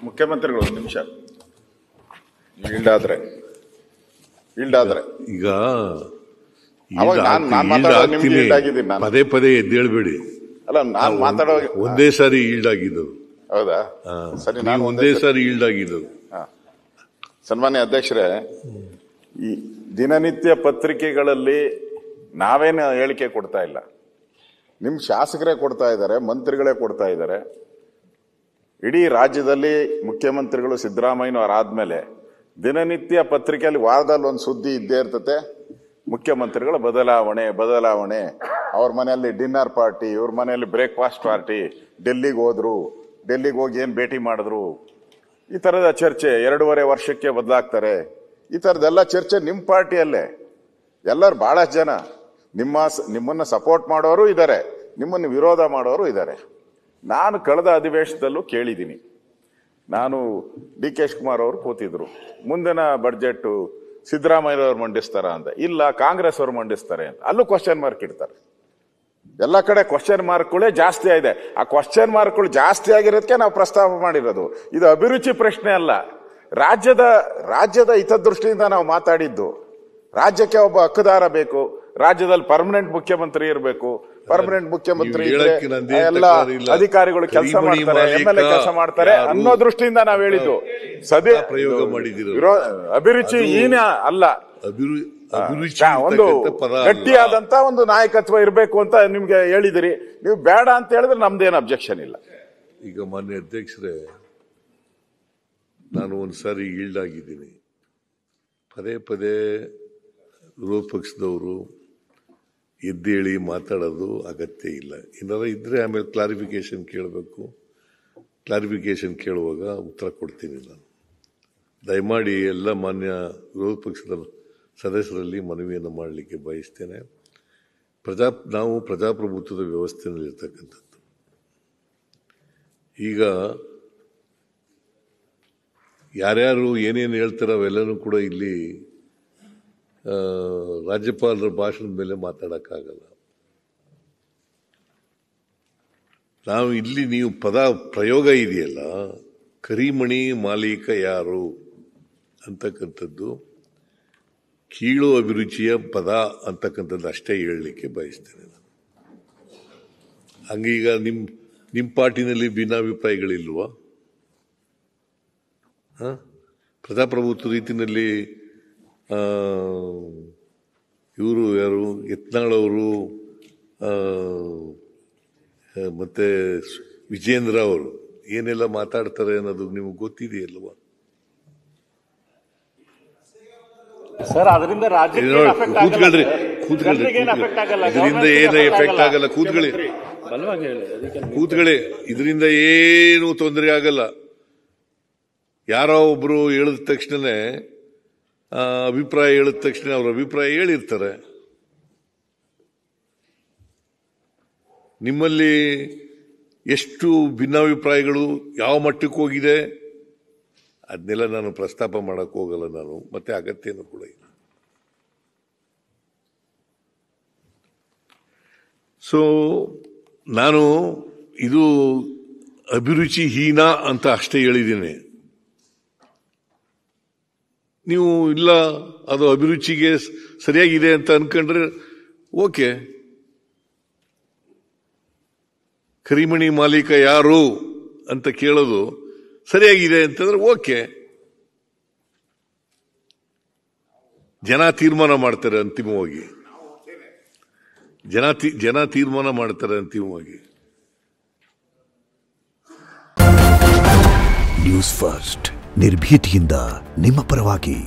ಮುಖ್ಯಮಂತ್ರಿಗಳು ಒಂದು ನಿಮಿಷ ಈಲ್ಡಾದ್ರೆ ಈಗ ಪದೇ ಪದೇ ಎದ್ದೇಳ್ಬೇಡಿ. ಅಲ್ಲ, ನಾನು ಮಾತಾಡೋ ಒಂದೇ ಸಾರಿ ಈಲ್ಡ್ ಆಗಿದ್ದು. ಹೌದಾ? ಸರಿ, ನಾನು ಒಂದೇ ಸಾರಿ ಈಲ್ಡ್ ಆಗಿದ್ದು. ಸನ್ಮಾನ್ಯ ಅಧ್ಯಕ್ಷರೇ, ಈ ದಿನನಿತ್ಯ ಪತ್ರಿಕೆಗಳಲ್ಲಿ ನಾವೇನು ಹೇಳಿಕೆ ಕೊಡ್ತಾ ಇಲ್ಲ, ನಿಮ್ ಶಾಸಕರೇ ಕೊಡ್ತಾ ಇದ್ದಾರೆ, ಮಂತ್ರಿಗಳೇ ಕೊಡ್ತಾ ಇದ್ದಾರೆ. ಇಡೀ ರಾಜ್ಯದಲ್ಲಿ ಮುಖ್ಯಮಂತ್ರಿಗಳು ಸಿದ್ದರಾಮಯ್ಯನವರಾದ್ಮೇಲೆ ದಿನನಿತ್ಯ ಪತ್ರಿಕೆಯಲ್ಲಿ ವಾರದಲ್ಲಿ ಒಂದು ಸುದ್ದಿ ಇದ್ದೇ ಇರ್ತತೆ. ಮುಖ್ಯಮಂತ್ರಿಗಳ ಬದಲಾವಣೆ, ಅವ್ರ ಮನೆಯಲ್ಲಿ ಡಿನ್ನರ್ ಪಾರ್ಟಿ, ಇವ್ರ ಮನೆಯಲ್ಲಿ ಬ್ರೇಕ್ಫಾಸ್ಟ್ ಪಾರ್ಟಿ, ಡೆಲ್ಲಿಗೆ ಹೋಗಿ ಏನ್ ಭೇಟಿ ಮಾಡಿದ್ರು, ಈ ತರದ ಚರ್ಚೆ 2.5 ವರ್ಷಕ್ಕೆ ಬದಲಾಗ್ತಾರೆ. ಈ ತರದೆಲ್ಲ ಚರ್ಚೆ ನಿಮ್ಮ ಪಾರ್ಟಿಯಲ್ಲೇ. ಎಲ್ಲರೂ ಬಹಳಷ್ಟು ಜನ ನಿಮ್ಮನ್ನ ಸಪೋರ್ಟ್ ಮಾಡೋರು ಇದ್ದಾರೆ, ನಿಮ್ಮನ್ನು ವಿರೋಧ ಮಾಡೋರು ಇದ್ದಾರೆ. ನಾನು ಕಳೆದ ಅಧಿವೇಶನದಲ್ಲೂ ಕೇಳಿದ್ದೀನಿ. ನಾನು ಡಿ.ಕೆ. ಶಿವಕುಮಾರ್ ಅವರು ಕೂತಿದ್ರು, ಮುಂದಿನ ಬಡ್ಜೆಟ್ ಸಿದ್ದರಾಮಯ್ಯವ್ರು ಮಂಡಿಸ್ತಾರ ಅಂತ. ಇಲ್ಲ, ಕಾಂಗ್ರೆಸ್ ಅವರು ಮಂಡಿಸ್ತಾರೆ ಅಂತ. ಅಲ್ಲೂ ಕ್ವಶನ್ ಮಾರ್ಕ್ ಇಡ್ತಾರೆ. ಎಲ್ಲ ಕಡೆ ಕ್ವಶನ್ ಮಾರ್ಕ್ಗಳೇ ಜಾಸ್ತಿ ಆಗಿದೆ. ಆ ಕ್ವಶನ್ ಮಾರ್ಕ್ಗಳು ಜಾಸ್ತಿ ಆಗಿರೋದಕ್ಕೆ ನಾವು ಪ್ರಸ್ತಾಪ ಮಾಡಿರೋದು. ಇದು ಅಭಿರುಚಿ ಪ್ರಶ್ನೆ ಅಲ್ಲ, ರಾಜ್ಯದ ಹಿತದೃಷ್ಟಿಯಿಂದ ನಾವು ಮಾತಾಡಿದ್ದು. ರಾಜ್ಯಕ್ಕೆ ಒಬ್ಬ ಹಕ್ಕುದಾರ ಬೇಕು, ರಾಜ್ಯದಲ್ಲಿ ಪರ್ಮನೆಂಟ್ ಮುಖ್ಯಮಂತ್ರಿ ಇರಬೇಕು. ಪರ್ಮನೆಂಟ್ ಮುಖ್ಯಮಂತ್ರಿ ಎಲ್ಲ ಅಧಿಕಾರಿಗಳು ಕೆಲಸ ಮಾಡ್ತಾರೆ, MLA ಕೆಲಸ ಮಾಡ್ತಾರೆ ಅನ್ನೋ ದೃಷ್ಟಿಯಿಂದ ನಾವು ಹೇಳಿದ್ದು. ಪ್ರಯೋಗ ಮಾಡಿದ್ರು. ಅಭಿರುಚಿ ಏನೇ ಅಲ್ಲ, ಒಂದು ಗಟ್ಟಿಯಾದಂತ ಒಂದು ನಾಯಕತ್ವ ಇರಬೇಕು ಅಂತ ನಿಮ್ಗೆ ಹೇಳಿದಿರಿ. ನೀವು ಬೇಡ ಅಂತ ಹೇಳಿದ್ರೆ ನಮ್ದೇನು ಅಬ್ಜೆಕ್ಷನ್ ಇಲ್ಲ. ಈಗ ಮಾನ್ಯ ಅಧ್ಯಕ್ಷರೇ, ನಾನು ಒಂದ್ಸಾರಿ ಈಲ್ಡ್ ಆಗಿದ್ದೀನಿ. ಪದೇ ವಿರೋಧ ಪಕ್ಷದವರು ಎದ್ದೇಳಿ ಮಾತಾಡೋದು ಅಗತ್ಯ ಇಲ್ಲ. ಏನಾರ ಇದ್ರೆ ಆಮೇಲೆ ಕ್ಲಾರಿಫಿಕೇಶನ್ ಕೇಳಬೇಕು. ಕ್ಲಾರಿಫಿಕೇಶನ್ ಕೇಳುವಾಗ ಉತ್ತರ ಕೊಡ್ತೀನಿ. ನಾನು ದಯಮಾಡಿ ಎಲ್ಲ ಮಾನ್ಯ ವಿರೋಧ ಪಕ್ಷದ ಸದಸ್ಯರಲ್ಲಿ ಮನವಿಯನ್ನು ಮಾಡಲಿಕ್ಕೆ ಬಯಸ್ತೇನೆ. ನಾವು ಪ್ರಜಾಪ್ರಭುತ್ವದ ವ್ಯವಸ್ಥೆಯಲ್ಲಿ ಇರ್ತಕ್ಕಂಥದ್ದು. ಈಗ ಯಾರ್ಯಾರು ಏನೇನು ಹೇಳ್ತಾರೋ ಅವೆಲ್ಲನೂ ಕೂಡ ಇಲ್ಲಿ ರಾಜ್ಯಪಾಲರ ಭಾಷಣದ ಮೇಲೆ ಮಾತಾಡಕ್ಕಾಗಲ್ಲ. ನಾವು ಇಲ್ಲಿ ನೀವು ಪದ ಪ್ರಯೋಗ ಇದೆಯಲ್ಲ, ಕರಿಮಣಿ ಮಾಲೀಕ ಯಾರು ಅಂತಕ್ಕಂಥದ್ದು ಕೀಳು ಅಭಿರುಚಿಯ ಪದ ಅಂತಕ್ಕಂಥದ್ದು ಅಷ್ಟೇ ಹೇಳಲಿಕ್ಕೆ ಬಯಸ್ತೇನೆ ನಾನು. ಹಂಗೀಗ ನಿಮ್ಮ ಪಾರ್ಟಿನಲ್ಲಿ ಭಿನ್ನಾಭಿಪ್ರಾಯಗಳಿಲ್ವಾ? ಪ್ರಜಾಪ್ರಭುತ್ವ ರೀತಿಯಲ್ಲಿ ಇವರು ಯಾರು ಯತ್ನಾಳ್ ಅವರು ಮತ್ತೆ ವಿಜೇಂದ್ರ ಅವರು ಏನೆಲ್ಲ ಮಾತಾಡ್ತಾರೆ ಅನ್ನೋದು ನಿಮಗೆ ಗೊತ್ತಿದೆಯಲ್ವಾ? ಸರ್, ಅದರಿಂದ ಕೂತ್ಕೊಳ್ರಿ, ಇದರಿಂದ ಏನು ಎಫೆಕ್ಟ್ ಆಗಲ್ಲ. ಕೂತ್ಕೊಳ್ಳಿ, ಇದರಿಂದ ಏನು ತೊಂದರೆ ಆಗಲ್ಲ. ಯಾರೋ ಒಬ್ರು ಹೇಳಿದ ತಕ್ಷಣನೇ ಅಭಿಪ್ರಾಯ ಹೇಳಿದ ತಕ್ಷಣ ಅವ್ರ ಅಭಿಪ್ರಾಯ ಹೇಳಿರ್ತಾರೆ. ನಿಮ್ಮಲ್ಲಿ ಎಷ್ಟು ಭಿನ್ನಾಭಿಪ್ರಾಯಗಳು ಯಾವ ಮಟ್ಟಕ್ಕೆ ಹೋಗಿದೆ ಅದನ್ನೆಲ್ಲ ನಾನು ಪ್ರಸ್ತಾಪ ಮಾಡಕ್ ಹೋಗಲ್ಲ. ನಾನು ಮತ್ತೆ ಅಗತ್ಯನೂ ಕೂಡ ಇಲ್ಲ. ಸೊ ನಾನು ಇದು ಅಭಿರುಚಿಹೀನ ಅಂತ ಅಷ್ಟೇ ಹೇಳಿದ್ದೀನಿ. ನೀವು ಇಲ್ಲ ಅದು ಅಭಿರುಚಿಗೆ ಸರಿಯಾಗಿದೆ ಅಂತ ಅನ್ಕೊಂಡ್ರೆ ಓಕೆ. ಕರಿಮಣಿ ಮಾಲೀಕ ಯಾರು ಅಂತ ಕೇಳೋದು ಸರಿಯಾಗಿದೆ ಅಂತಂದ್ರೆ ಓಕೆ. ಜನ ತೀರ್ಮಾನ ಮಾಡ್ತಾರೆ ಅಂತಿಮವಾಗಿ. ಜನ ತೀರ್ಮಾನ ಮಾಡ್ತಾರೆ ಅಂತಿಮವಾಗಿ. ನ್ಯೂಸ್ ಫಸ್ಟ್, ನಿರ್ಭೀತಿಯಿಂದ ನಿಮ್ಮ ಪರವಾಗಿ.